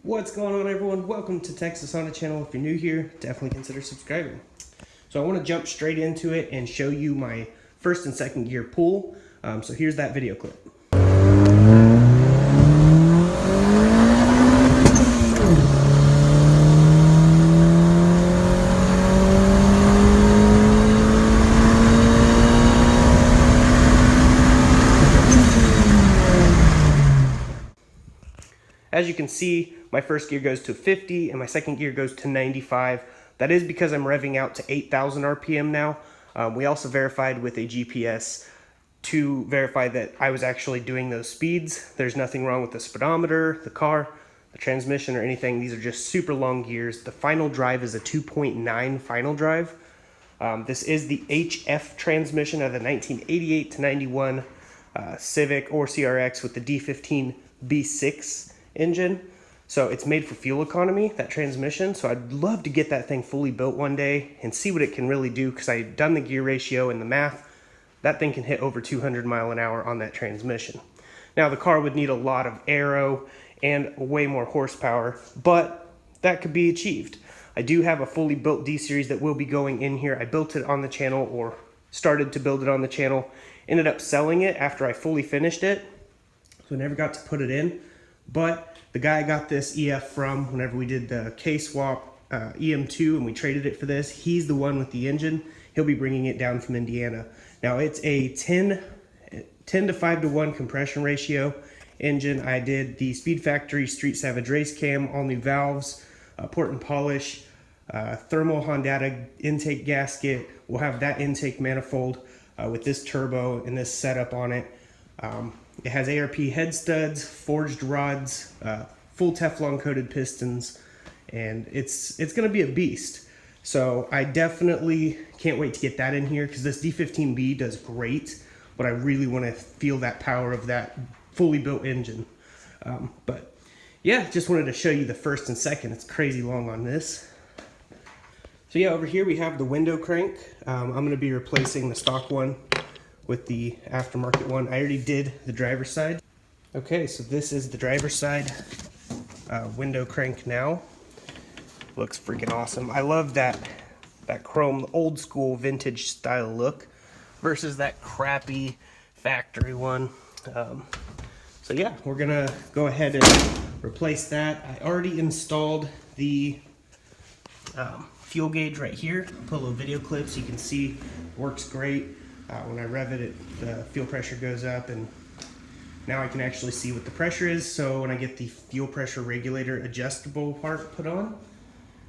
What's going on, everyone? Welcome to Texas Honda channel. If you're new here, definitely consider subscribing. So I want to jump straight into it and show you my first and second gear pull. So here's that video clip. As you can see, my first gear goes to 50 and my second gear goes to 95. That is because I'm revving out to 8,000 RPM now. We also verified with a GPS to verify that I was actually doing those speeds. There's nothing wrong with the speedometer, the car, the transmission, or anything. These are just super long gears. The final drive is a 2.9 final drive. This is the HF transmission of the 1988 to 91 Civic or CRX with the D15 B6 engine. So it's made for fuel economy, that transmission. So I'd love to get that thing fully built one day and see what it can really do, because I've done the gear ratio and the math. That thing can hit over 200 mile an hour on that transmission. Now the car would need a lot of aero and way more horsepower, but that could be achieved. I do have a fully built D-Series that will be going in here. I built it on the channel, or started to build it on the channel, ended up selling it after I fully finished it, so I never got to put it in. But the guy I got this EF from, whenever we did the K-swap EM2 and we traded it for this, he's the one with the engine. He'll be bringing it down from Indiana. Now it's a 10 to 5 to 1 compression ratio engine. I did the Speed Factory Street Savage race cam, all new valves, port and polish, thermal Honda intake gasket. We'll have that intake manifold with this turbo and this setup on it. It has ARP head studs, forged rods, full Teflon coated pistons, and it's going to be a beast. So I definitely can't wait to get that in here, because this D15B does great, but I really want to feel that power of that fully built engine. But yeah, just wanted to show you the first and second. It's crazy long on this. So yeah, over here we have the window crank. I'm going to be replacing the stock one with the aftermarket one. I already did the driver's side. Okay, so this is the driver's side window crank now. Looks freaking awesome. I love that chrome, old school vintage style look versus that crappy factory one. So yeah, we're gonna go ahead and replace that. I already installed the fuel gauge right here. I'll put a little video clip so you can see. Works great. When I rev it, the fuel pressure goes up, and now I can actually see what the pressure is. So when I get the fuel pressure regulator adjustable part put on,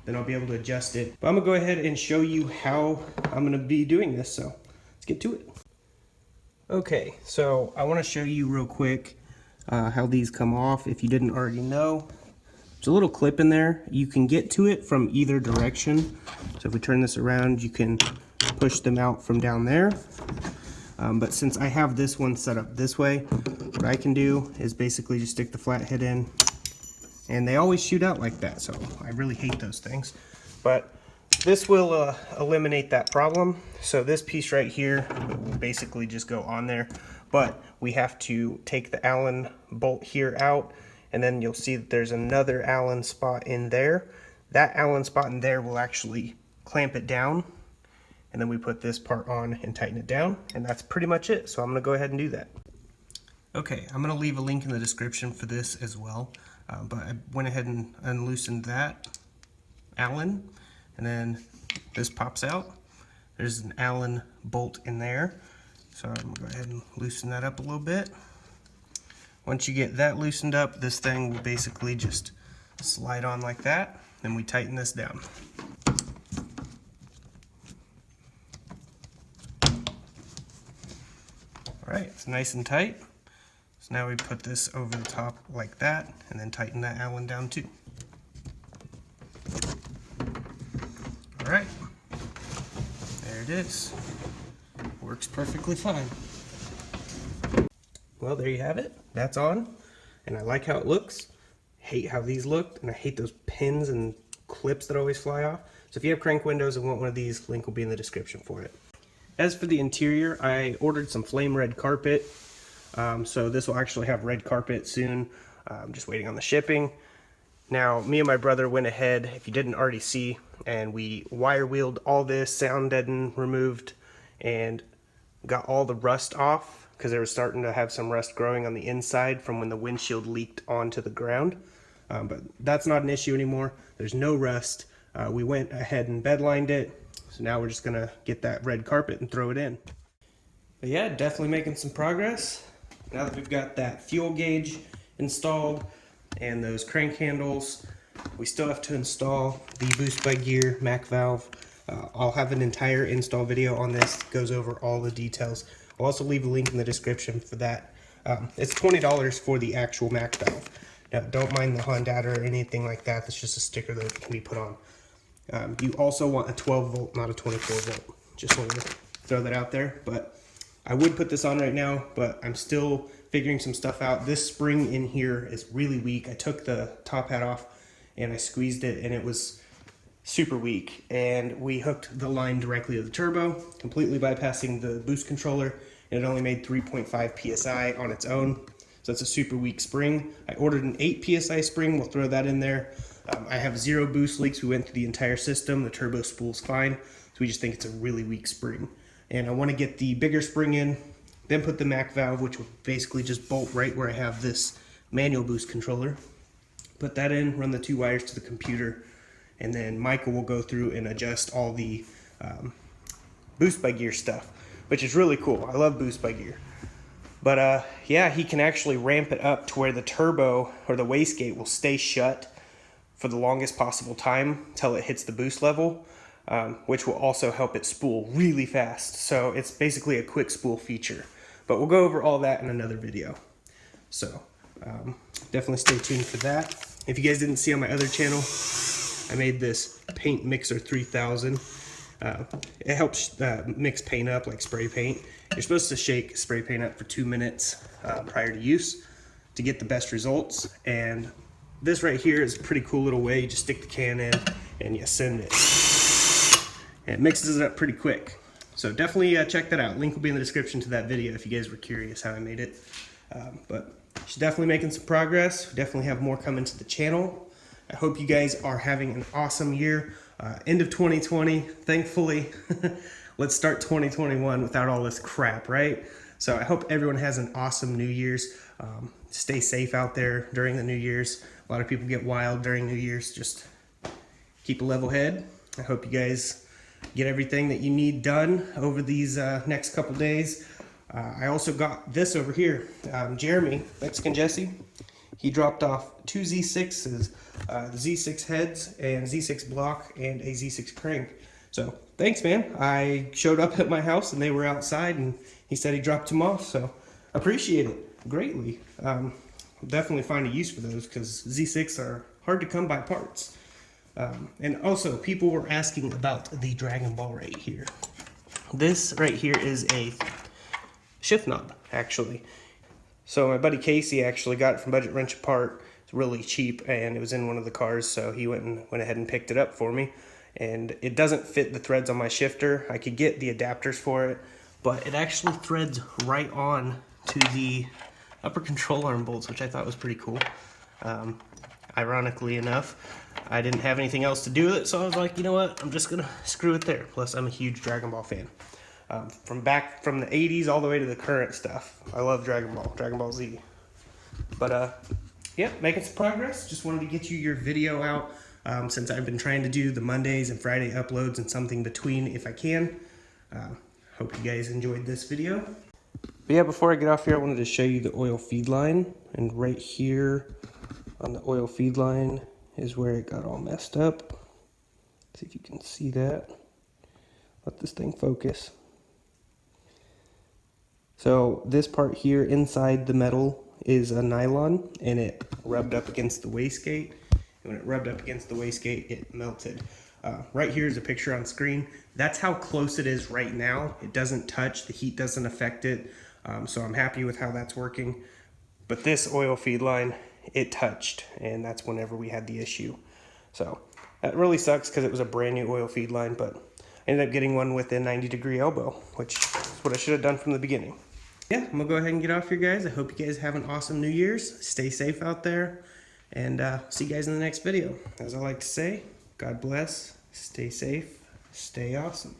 then I'll be able to adjust it. But I'm gonna go ahead and show you how I'm gonna be doing this, so let's get to it. Okay, so I wanna show you real quick how these come off. If you didn't already know, there's a little clip in there. You can get to it from either direction. So if we turn this around, you can push them out from down there. But since I have this one set up this way, what I can do is basically just stick the flathead in, and they always shoot out like that, so I really hate those things. But this will eliminate that problem. So this piece right here will basically just go on there, but we have to take the Allen bolt here out, and then you'll see that there's another Allen spot in there. That Allen spot in there will actually clamp it down, and then we put this part on and tighten it down, and that's pretty much it. So I'm gonna go ahead and do that. Okay, I'm gonna leave a link in the description for this as well, but I went ahead and unloosened that Allen, and then this pops out. There's an Allen bolt in there, so I'm gonna go ahead and loosen that up a little bit. Once you get that loosened up, this thing will basically just slide on like that, and we tighten this down. Alright, it's nice and tight. So now we put this over the top like that, and then tighten that Allen down too. Alright, there it is. Works perfectly fine. Well, there you have it. That's on, and I like how it looks. Hate how these look, and I hate those pins and clips that always fly off. So if you have crank windows and want one of these, link will be in the description for it. As for the interior, I ordered some flame red carpet. So this will actually have red carpet soon. I'm just waiting on the shipping. Now, me and my brother went ahead, if you didn't already see, and we wire wheeled all this, sound deadened, removed, and got all the rust off because they were starting to have some rust growing on the inside from when the windshield leaked onto the ground. But that's not an issue anymore. There's no rust. We went ahead and bedlined it. So now we're just gonna get that red carpet and throw it in. But yeah, definitely making some progress. Now that we've got that fuel gauge installed and those crank handles, we still have to install the boost by gear Mac valve. I'll have an entire install video on this, goes over all the details. I'll also leave a link in the description for that. It's $20 for the actual Mac valve. Now, don't mind the Honda or anything like that. That's just a sticker that can be put on. You also want a 12 volt, not a 24 volt. Just wanted to throw that out there. But I would put this on right now, but I'm still figuring some stuff out. This spring in here is really weak. I took the top hat off and I squeezed it and it was super weak. And we hooked the line directly to the turbo, completely bypassing the boost controller. And it only made 3.5 PSI on its own. So that's a super weak spring. I ordered an 8 PSI spring. We'll throw that in there. I have 0 boost leaks. We went through the entire system. The turbo spool's fine. So we just think it's a really weak spring. And I want to get the bigger spring in, then put the Mac valve, which will basically just bolt right where I have this manual boost controller. Put that in, run the 2 wires to the computer, and then Michael will go through and adjust all the boost by gear stuff, which is really cool. I love boost by gear. But yeah, he can actually ramp it up to where the turbo or the wastegate will stay shut for the longest possible time till it hits the boost level, which will also help it spool really fast. So it's basically a quick spool feature. But we'll go over all that in another video. So definitely stay tuned for that. If you guys didn't see on my other channel, I made this paint mixer 3000. It helps mix paint up like spray paint. You're supposed to shake spray paint up for 2 minutes prior to use to get the best results. And this right here is a pretty cool little way. You just stick the can in and you send it. And it mixes it up pretty quick. So definitely check that out. Link will be in the description to that video if you guys were curious how I made it. But she's definitely making some progress. We definitely have more coming to the channel. I hope you guys are having an awesome year. End of 2020, thankfully. Let's start 2021 without all this crap, right? So I hope everyone has an awesome New Year's. Stay safe out there during the New Year's. A lot of people get wild during New Year's. Just keep a level head. I hope you guys get everything that you need done over these next couple days. I also got this over here. Jeremy, Mexican Jesse, he dropped off 2 Z6s, the Z6 heads and Z6 block and a Z6 crank. So thanks, man. I showed up at my house and they were outside and he said he dropped them off. So appreciate it greatly. Definitely find a use for those because Z6 are hard to come by parts. And also people were asking about the Dragon Ball right here. This right here is a shift knob actually. So my buddy Casey actually got it from Budget Wrench Apart. It's really cheap and it was in one of the cars, so he went ahead and picked it up for me. And it doesn't fit the threads on my shifter. I could get the adapters for it, but it actually threads right on to the upper control arm bolts, which I thought was pretty cool. Ironically enough, I didn't have anything else to do with it, so I was like, you know what, I'm just gonna screw it there. Plus, I'm a huge Dragon Ball fan. From the 80s all the way to the current stuff. I love Dragon Ball Z. But yeah, making some progress. Just wanted to get you your video out since I've been trying to do the Mondays and Friday uploads and something between if I can. Hope you guys enjoyed this video. But yeah, before I get off here, I wanted to show you the oil feed line. And right here on the oil feed line is where it got all messed up. See if you can see that. Let this thing focus. So this part here inside the metal is a nylon and it rubbed up against the wastegate. And when it rubbed up against the wastegate, it melted. Right here is a picture on screen. That's how close it is right now. It doesn't touch, the heat doesn't affect it. So I'm happy with how that's working. But this oil feed line, it touched, and that's whenever we had the issue. So that really sucks because it was a brand new oil feed line, but I ended up getting one with a 90-degree elbow, which is what I should have done from the beginning. Yeah, I'm gonna go ahead and get off here, guys. I hope you guys have an awesome New Year's. Stay safe out there, And see you guys in the next video. As I like to say, God bless, stay safe, stay awesome.